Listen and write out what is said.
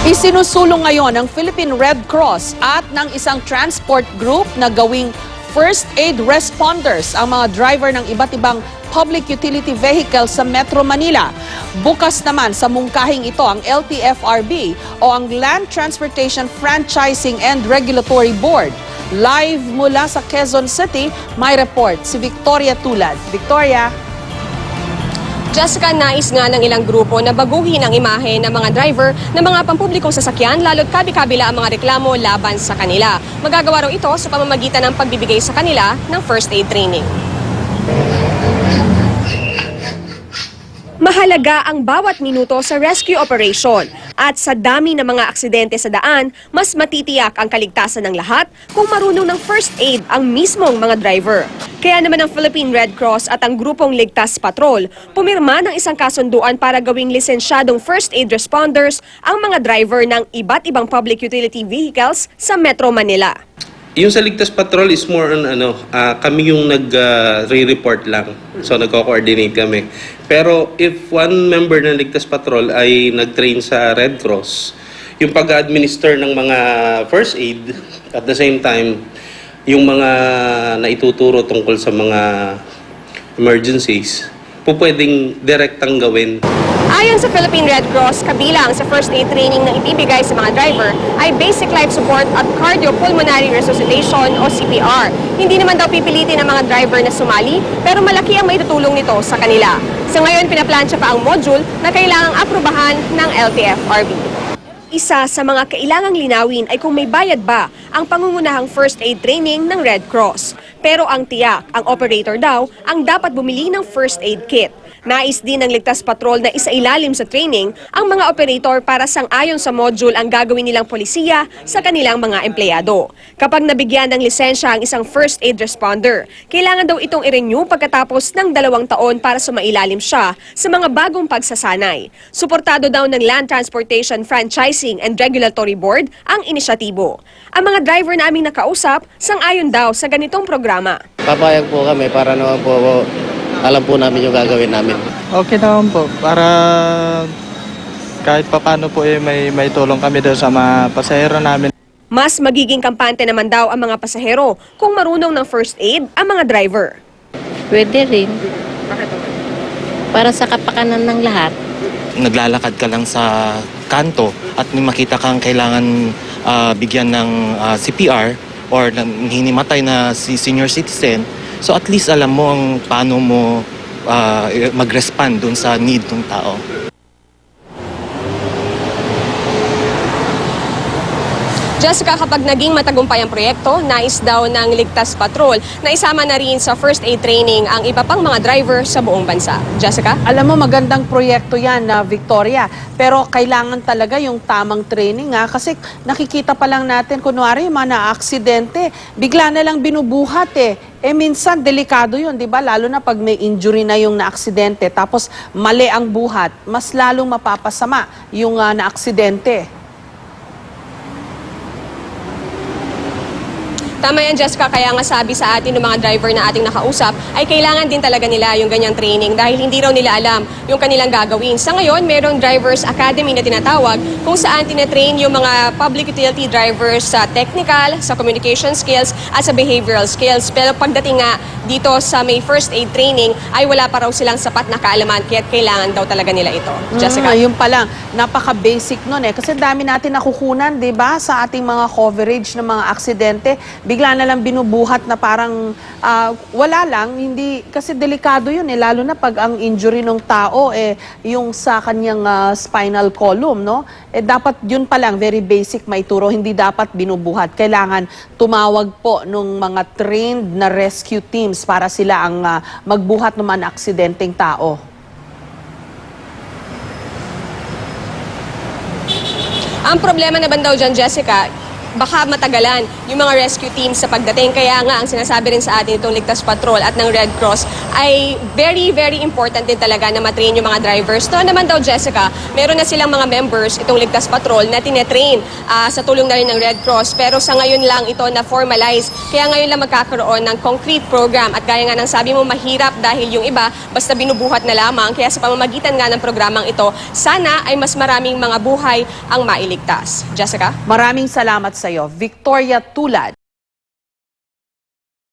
Isinusulong ngayon ng Philippine Red Cross at ng isang transport group na gawing first aid responders ang mga driver ng iba't ibang public utility vehicle sa Metro Manila. Bukas naman sa mungkahing ito ang LTFRB o ang Land Transportation Franchising and Regulatory Board. Live mula sa Quezon City, may report si Victoria Tulad. Victoria. Jessica, nais nga ng ilang grupo na baguhin ang imahe ng mga driver ng mga pampublikong sasakyan lalo't kabi-kabila ang mga reklamo laban sa kanila. Magagawa raw ito sa pamamagitan ng pagbibigay sa kanila ng first aid training. Mahalaga ang bawat minuto sa rescue operation at sa dami ng mga aksidente sa daan, mas matitiyak ang kaligtasan ng lahat kung marunong ng first aid ang mismong mga driver. Kaya naman ang Philippine Red Cross at ang grupong Ligtas Patrol pumirma ng isang kasunduan para gawing lisensyadong first aid responders ang mga driver ng iba't ibang public utility vehicles sa Metro Manila. Yung sa Ligtas Patrol is more on kami yung nag-re-report lang. So nagko-coordinate kami. Pero if one member ng Ligtas Patrol ay nag-train sa Red Cross, yung pag-administer ng mga first aid at the same time yung mga naituturo tungkol sa mga emergencies, pwedeng direktang gawin. Ayon sa Philippine Red Cross, kabilang sa first aid training na ibibigay sa mga driver ay basic life support at cardiopulmonary resuscitation o CPR. Hindi naman daw pipilitin ang mga driver na sumali, pero malaki ang maitutulong nito sa kanila. Sa ngayon, pinaplansya pa ang module na kailangang aprubahan ng LTFRB. Isa sa mga kailangang linawin ay kung may bayad ba ang pangungunahang first aid training ng Red Cross. Pero ang tiyak, ang operator daw ang dapat bumili ng first aid kit. Nais din ng Ligtas Patrol na isailalim sa training ang mga operator para sang-ayon sa module ang gagawin nilang polisiya sa kanilang mga empleyado. Kapag nabigyan ng lisensya ang isang first aid responder, kailangan daw itong i-renew pagkatapos ng 2 taon para sumailalim siya sa mga bagong pagsasanay. Suportado daw ng Land Transportation Franchising and Regulatory Board ang inisyatibo. Ang mga driver na aming nakausap, sang-ayon daw sa ganitong programa. Papayag po kami para naman po alam po namin yung gagawin namin. Okay naman po, para kahit papano po may tulong kami doon sa mga pasahero namin. Mas magiging kampante naman daw ang mga pasahero kung marunong ng first aid ang mga driver. Pwede rin. Para sa kapakanan ng lahat. Naglalakad ka lang sa kanto at may makita kang kailangan bigyan ng CPR or hinimatay na si senior citizen, so at least alam mo ang paano mo mag-respond dun sa need ng tao. Jessica, kapag naging matagumpay ang proyekto, nais daw ng Ligtas Patrol na isama na rin sa first aid training ang iba pang mga driver sa buong bansa. Jessica? Alam mo, magandang proyekto yan na Victoria. Pero kailangan talaga yung tamang training kasi nakikita pa lang natin, kunwari yung mga na-aksidente, bigla na lang binubuhat minsan delikado yun, di ba? Lalo na pag may injury na yung na-aksidente, tapos mali ang buhat, mas lalong mapapasama yung na-aksidente. Tama yan, Jessica, kaya nga sabi sa atin ng mga driver na ating nakausap ay kailangan din talaga nila yung ganyang training dahil hindi raw nila alam yung kanilang gagawin. Sa ngayon, mayroong Drivers Academy na tinatawag kung saan tinatrain yung mga public utility drivers sa technical, sa communication skills at sa behavioral skills. Pero pagdating nga dito sa may first aid training ay wala pa raw silang sapat na kaalaman kaya kailangan daw talaga nila ito. Jessica? Yun pa lang, napaka-basic nun kasi dami natin nakukunan, di ba, sa ating mga coverage ng mga aksidente. Bigla na lang binubuhat na parang wala lang, hindi, kasi delikado yun lalo na pag ang injury ng tao yung sa kanyang spinal column, no? Dapat yun pa lang, very basic maituro, hindi dapat binubuhat. Kailangan tumawag po nung mga trained na rescue teams para sila ang magbuhat ng mga aksidenteng tao. Ang problema naman daw dyan, Jessica, baka matagalan yung mga rescue teams sa pagdating. Kaya nga, ang sinasabi rin sa atin itong Ligtas Patrol at ng Red Cross ay very, very important din talaga na matrain yung mga drivers. No naman daw, Jessica, meron na silang mga members itong Ligtas Patrol na tinetrain sa tulong na rin ng Red Cross. Pero sa ngayon lang ito na formalize. Kaya ngayon lang magkakaroon ng concrete program. At gaya nga ng sabi mo, mahirap dahil yung iba basta binubuhat na lamang. Kaya sa pamamagitan nga ng programang ito, sana ay mas maraming mga buhay ang mailigtas. Jessica? Maraming salamat sa iyo, Victoria Tulad.